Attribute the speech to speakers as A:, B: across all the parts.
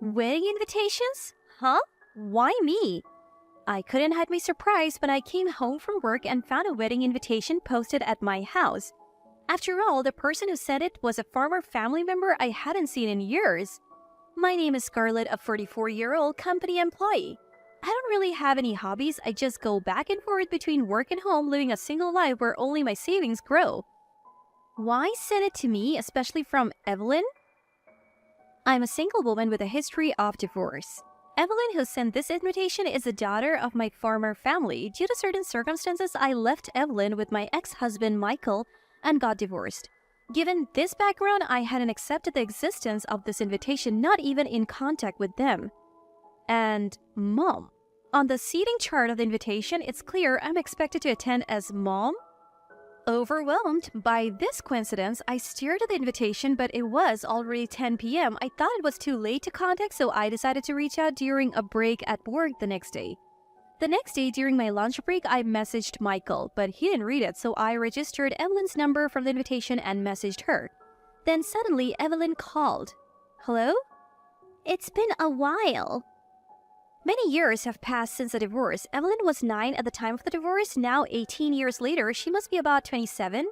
A: Wedding invitations? Huh? Why me? I couldn't hide my surprise when I came home from work and found a wedding invitation posted at my house. After all, the person who sent it was a former family member I hadn't seen in years. My name is Scarlett, a 44-year-old company employee. I don't really have any hobbies, I just go back and forth between work and home living a single life where only my savings grow. Why send it to me, especially from Evelyn? I'm a single woman with a history of divorce. Evelyn, who sent this invitation, is the daughter of my former family. Due to certain circumstances, I left Evelyn with my ex-husband Michael and got divorced. Given this background, I hadn't accepted the existence of this invitation, not even in contact with them. And Mom. On the seating chart of the invitation, it's clear I'm expected to attend as Mom. Overwhelmed by this coincidence, I stared at the invitation, but it was already 10 p.m. I thought it was too late to contact, so I decided to reach out during a break at work the next day. The next day, during my lunch break, I messaged Michael, but he didn't read it, so I registered Evelyn's number from the invitation and messaged her. Then suddenly, Evelyn called. Hello? It's been a while. Many years have passed since the divorce. Evelyn was 9 at the time of the divorce. Now, 18 years later, she must be about 27.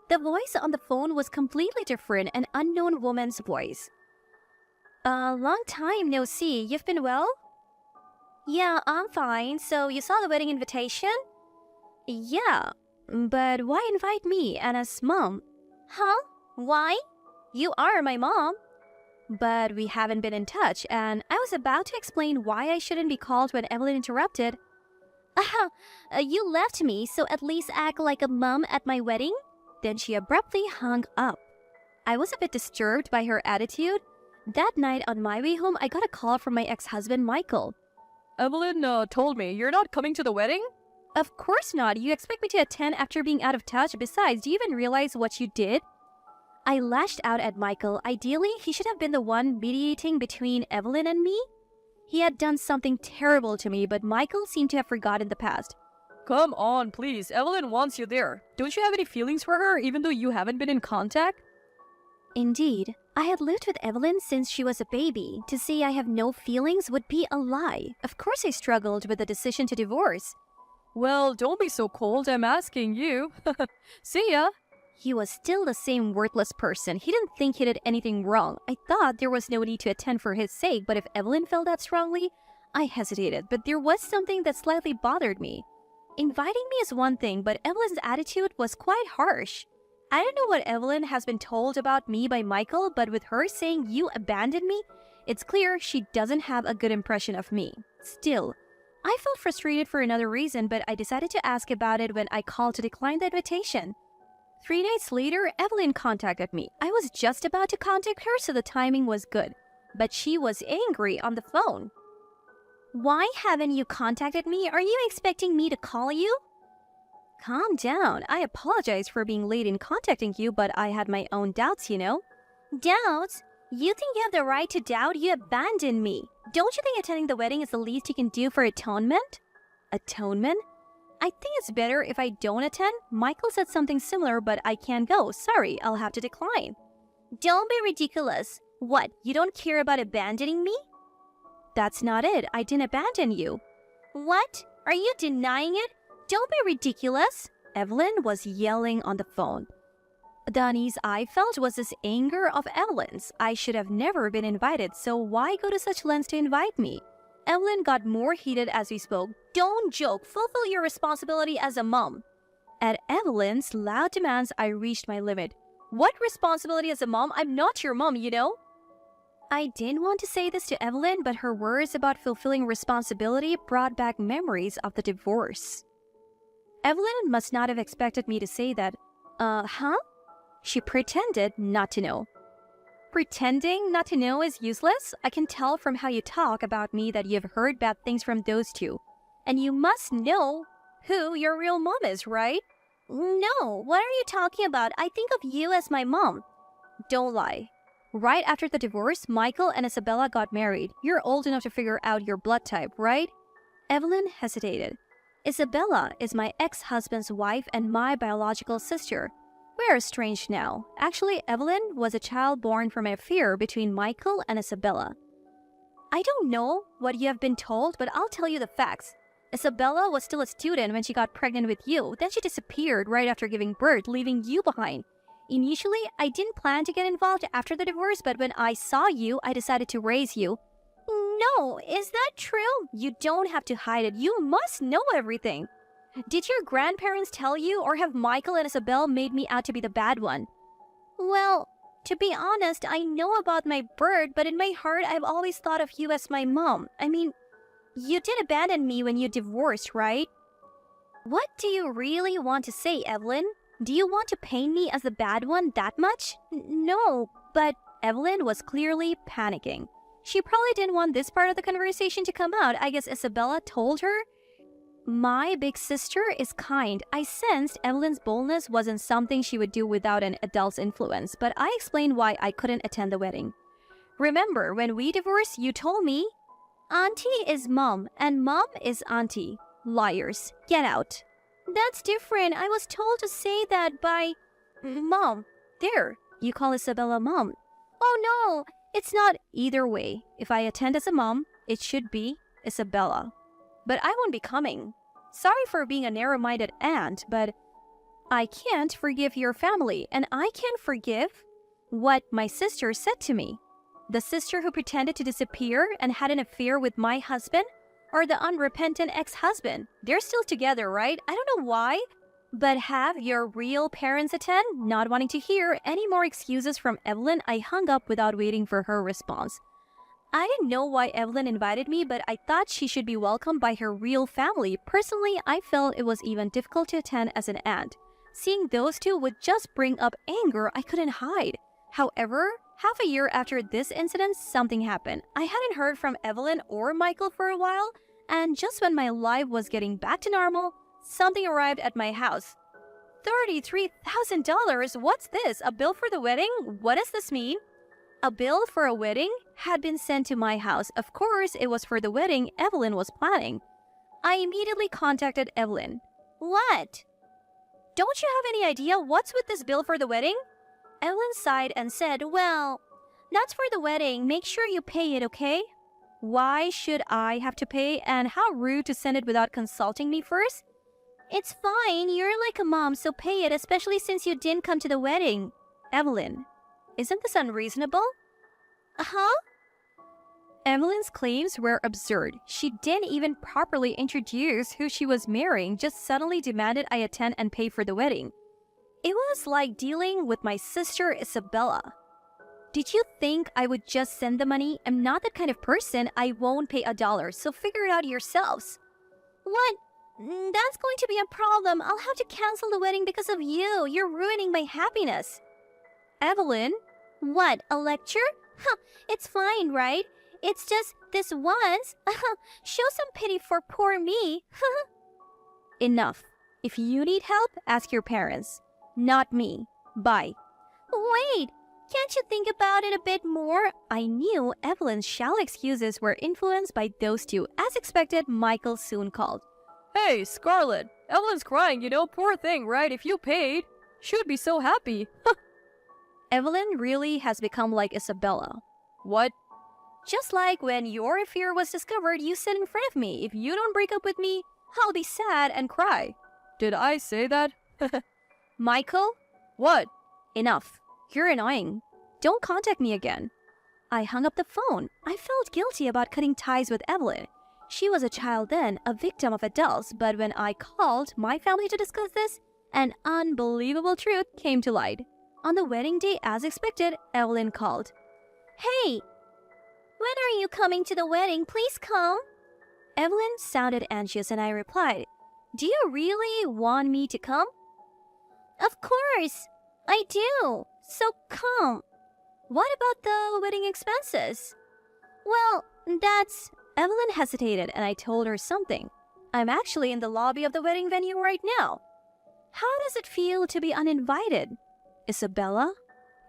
A: The voice on the phone was completely different, an unknown woman's voice. Long time no see. You've been well? Yeah, I'm fine. So, you saw the wedding invitation? Yeah, but why invite me, Anna's mom? Huh? Why? You are my mom. But we haven't been in touch, and I was about to explain why I shouldn't be called when Evelyn interrupted. You left me, so at least act like a mom at my wedding? Then she abruptly hung up. I was a bit disturbed by her attitude. That night on my way home, I got a call from my ex-husband Michael.
B: Evelyn told me you're not coming to the wedding?
A: Of course not. You expect me to attend after being out of touch? Besides, do you even realize what you did? I lashed out at Michael. Ideally, he should have been the one mediating between Evelyn and me. He had done something terrible to me, but Michael seemed to have forgotten the past.
B: Come on, please. Evelyn wants you there. Don't you have any feelings for her, even though you haven't been in contact?
A: Indeed, I had lived with Evelyn since she was a baby. To say I have no feelings would be a lie. Of course I struggled with the decision to divorce.
B: Well, don't be so cold. I'm asking you. See ya.
A: He was still the same worthless person. He didn't think he did anything wrong. I thought there was no need to attend for his sake, but if Evelyn felt that strongly, I hesitated. But there was something that slightly bothered me. Inviting me is one thing, but Evelyn's attitude was quite harsh. I don't know what Evelyn has been told about me by Michael, but with her saying you abandoned me, it's clear she doesn't have a good impression of me. Still, I felt frustrated for another reason, but I decided to ask about it when I called to decline the invitation. 3 nights later, Evelyn contacted me. I was just about to contact her, so the timing was good. But she was angry on the phone. Why haven't you contacted me? Are you expecting me to call you? Calm down. I apologize for being late in contacting you, but I had my own doubts, you know. Doubts? You think you have the right to doubt? You abandoned me. Don't you think attending the wedding is the least you can do for atonement? Atonement? I think it's better if I don't attend. Michael said something similar, but I can't go. Sorry, I'll have to decline. Don't be ridiculous. What, you don't care about abandoning me? That's not it. I didn't abandon you. What? Are you denying it? Don't be ridiculous. Evelyn was yelling on the phone. The unease I felt was this anger of Evelyn's. I should have never been invited, so why go to such lengths to invite me? Evelyn got more heated as we spoke. Don't joke. Fulfill your responsibility as a mom. At Evelyn's loud demands, I reached my limit. What responsibility as a mom? I'm not your mom, you know? I didn't want to say this to Evelyn, but her words about fulfilling responsibility brought back memories of the divorce. Evelyn must not have expected me to say that. Huh? She pretended not to know. Pretending not to know is useless? I can tell from how you talk about me that you've heard bad things from those two. And you must know who your real mom is, right? No, what are you talking about? I think of you as my mom. Don't lie. Right after the divorce, Michael and Isabella got married. You're old enough to figure out your blood type, right? Evelyn hesitated. Isabella is my ex-husband's wife and my biological sister. We're estranged now. Actually, Evelyn was a child born from an affair between Michael and Isabella. I don't know what you have been told, but I'll tell you the facts. Isabella was still a student when she got pregnant with you. Then she disappeared right after giving birth, leaving you behind. Initially, I didn't plan to get involved after the divorce, but when I saw you, I decided to raise you. No, is that true? You don't have to hide it. You must know everything. Did your grandparents tell you, or have Michael and Isabel made me out to be the bad one? Well, to be honest, I know about my birth, but in my heart, I've always thought of you as my mom. I mean, you did abandon me when you divorced, right? What do you really want to say, Evelyn? Do you want to paint me as the bad one that much? No, but Evelyn was clearly panicking. She probably didn't want this part of the conversation to come out. I guess Isabella told her. My big sister is kind. I sensed Evelyn's boldness wasn't something she would do without an adult's influence, but I explained why I couldn't attend the wedding. Remember, when we divorced, you told me, Auntie is mom, and mom is auntie. Liars. Get out. That's different. I was told to say that by mom. There, you call Isabella mom. Oh no, it's not either way. If I attend as a mom, it should be Isabella. But I won't be coming. Sorry for being a narrow-minded aunt, but I can't forgive your family, and I can't forgive what my sister said to me. The sister who pretended to disappear and had an affair with my husband? Or the unrepentant ex-husband? They're still together, right? I don't know why. But have your real parents attend? Not wanting to hear any more excuses from Evelyn, I hung up without waiting for her response. I didn't know why Evelyn invited me, but I thought she should be welcomed by her real family. Personally, I felt it was even difficult to attend as an aunt. Seeing those two would just bring up anger I couldn't hide. However, half a year after this incident, something happened. I hadn't heard from Evelyn or Michael for a while, and just when my life was getting back to normal, something arrived at my house. $33,000? What's this? A bill for the wedding? What does this mean? A bill for a wedding had been sent to my house. Of course, it was for the wedding Evelyn was planning. I immediately contacted Evelyn. What? Don't you have any idea what's with this bill for the wedding? Evelyn sighed and said, well, that's for the wedding. Make sure you pay it, okay? Why should I have to pay, and how rude to send it without consulting me first? It's fine. You're like a mom, so pay it, especially since you didn't come to the wedding. Evelyn, isn't this unreasonable? Huh? Evelyn's claims were absurd. She didn't even properly introduce who she was marrying, just suddenly demanded I attend and pay for the wedding. It was like dealing with my sister Isabella. Did you think I would just send the money? I'm not that kind of person. I won't pay $1, so figure it out yourselves. What? That's going to be a problem. I'll have to cancel the wedding because of you. You're ruining my happiness. Evelyn? What, a lecture? It's fine, right? It's just this once. Show some pity for poor me. Enough. If you need help, ask your parents. Not me. Bye. Wait, can't you think about it a bit more? I knew Evelyn's shallow excuses were influenced by those two. As expected, Michael soon called.
B: Hey, Scarlett. Evelyn's crying, poor thing, right? If you paid, she would be so happy.
A: Evelyn really has become like Isabella.
B: What?
A: Just like when your affair was discovered, you said in front of me, if you don't break up with me, I'll be sad and cry.
B: Did I say that?
A: Michael?
B: What?
A: Enough. You're annoying. Don't contact me again. I hung up the phone. I felt guilty about cutting ties with Evelyn. She was a child then, a victim of adults, but when I called my family to discuss this, an unbelievable truth came to light. On the wedding day, as expected, Evelyn called. Hey, when are you coming to the wedding? Please come. Evelyn sounded anxious and I replied, do you really want me to come? Of course, I do. So come. What about the wedding expenses? Well, that's... Evelyn hesitated and I told her something. I'm actually in the lobby of the wedding venue right now. How does it feel to be uninvited? Isabella?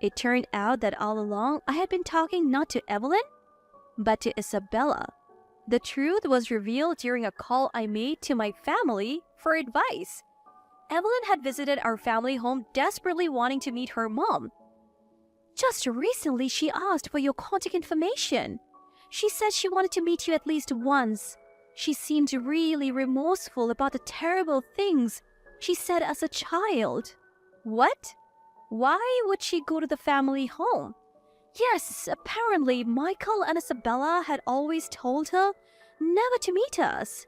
A: It turned out that all along I had been talking not to Evelyn, but to Isabella. The truth was revealed during a call I made to my family for advice. Evelyn had visited our family home desperately wanting to meet her mom. Just recently, she asked for your contact information. She said she wanted to meet you at least once. She seemed really remorseful about the terrible things she said as a child. What? Why would she go to the family home? Yes, apparently Michael and Isabella had always told her never to meet us.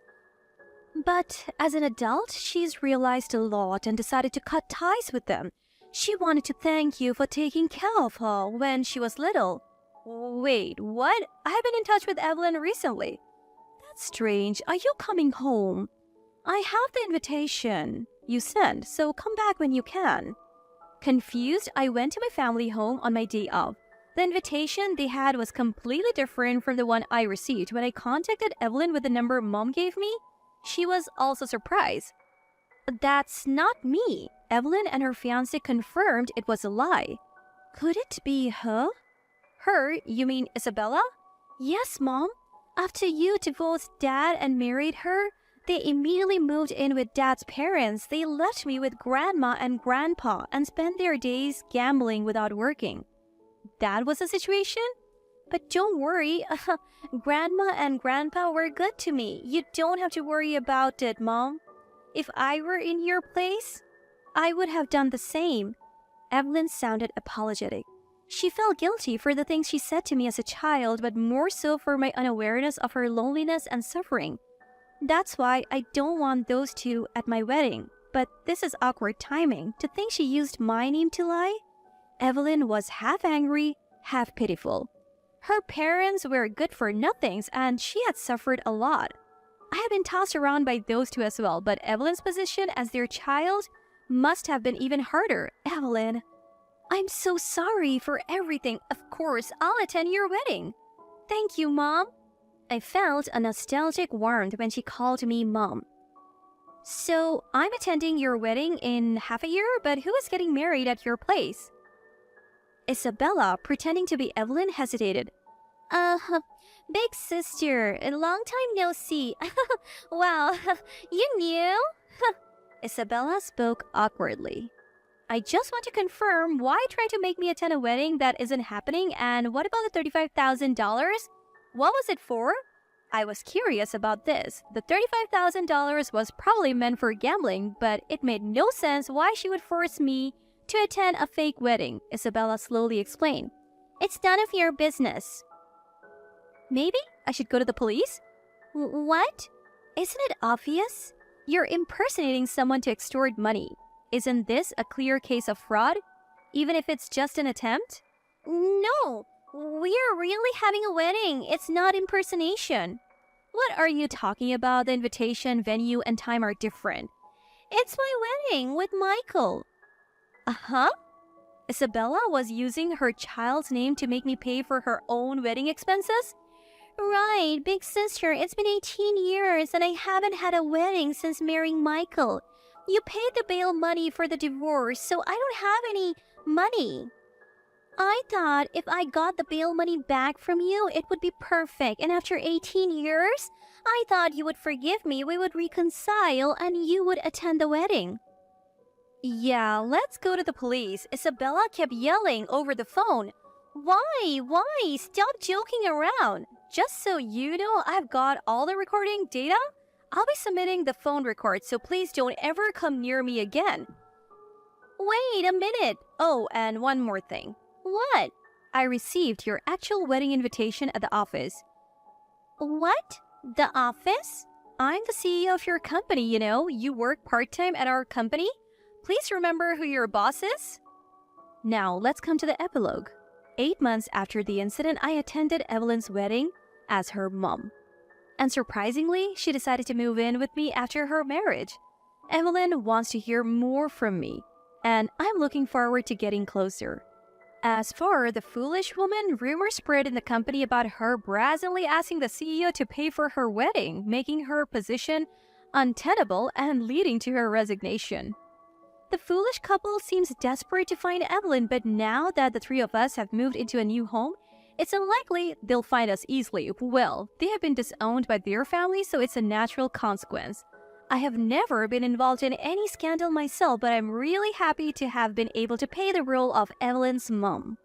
A: But as an adult, she's realized a lot and decided to cut ties with them. She wanted to thank you for taking care of her when she was little. Wait, what? I have been in touch with Evelyn recently. That's strange. Are you coming home? I have the invitation you sent, so come back when you can. Confused, I went to my family home on my day off. The invitation they had was completely different from the one I received. When I contacted Evelyn with the number Mom gave me, she was also surprised. That's not me. Evelyn and her fiancé confirmed it was a lie. Could it be her? Her? You mean Isabella? Yes, Mom. After you divorced Dad and married her, they immediately moved in with Dad's parents. They left me with Grandma and Grandpa and spent their days gambling without working. That was the situation? But don't worry, Grandma and Grandpa were good to me. You don't have to worry about it, Mom. If I were in your place, I would have done the same. Evelyn sounded apologetic. She felt guilty for the things she said to me as a child, but more so for my unawareness of her loneliness and suffering. That's why I don't want those two at my wedding. But this is awkward timing. To think she used my name to lie? Evelyn was half angry, half pitiful. Her parents were good-for-nothings, and she had suffered a lot. I have been tossed around by those two as well, but Evelyn's position as their child must have been even harder. Evelyn, I'm so sorry for everything. Of course, I'll attend your wedding. Thank you, Mom. I felt a nostalgic warmth when she called me Mom. So, I'm attending your wedding in half a year, but who is getting married at your place? Isabella, pretending to be Evelyn, hesitated. Big sister, a long time no see. Wow, you knew? Isabella spoke awkwardly. I just want to confirm, why try to make me attend a wedding that isn't happening, and what about the $35,000? What was it for? I was curious about this. The $35,000 was probably meant for gambling, but it made no sense why she would force me to attend a fake wedding, Isabella slowly explained. It's none of your business. Maybe I should go to the police? What? Isn't it obvious? You're impersonating someone to extort money. Isn't this a clear case of fraud, even if it's just an attempt? No, we're really having a wedding. It's not impersonation. What are you talking about? The invitation, venue, and time are different. It's my wedding with Michael. Uh-huh? Isabella was using her child's name to make me pay for her own wedding expenses? Right, big sister, it's been 18 years and I haven't had a wedding since marrying Michael. You paid the bail money for the divorce, so I don't have any money. I thought if I got the bail money back from you, it would be perfect. And after 18 years, I thought you would forgive me, we would reconcile, and you would attend the wedding. Yeah, let's go to the police. Isabella kept yelling over the phone. Why? Why? Stop joking around. Just so you know, I've got all the recording data. I'll be submitting the phone record, so please don't ever come near me again. Wait a minute. Oh, and one more thing. What? I received your actual wedding invitation at the office. What? The office? I'm the CEO of your company, you know. You work part-time at our company. Please remember who your boss is. Now, let's come to the epilogue. 8 months after the incident, I attended Evelyn's wedding as her mom. And surprisingly, she decided to move in with me after her marriage. Evelyn wants to hear more from me, and I'm looking forward to getting closer. As for the foolish woman, rumors spread in the company about her brazenly asking the CEO to pay for her wedding, making her position untenable and leading to her resignation. The foolish couple seems desperate to find Evelyn, but now that the three of us have moved into a new home, it's unlikely they'll find us easily. Well, they have been disowned by their family, so it's a natural consequence. I have never been involved in any scandal myself, but I'm really happy to have been able to play the role of Evelyn's mom.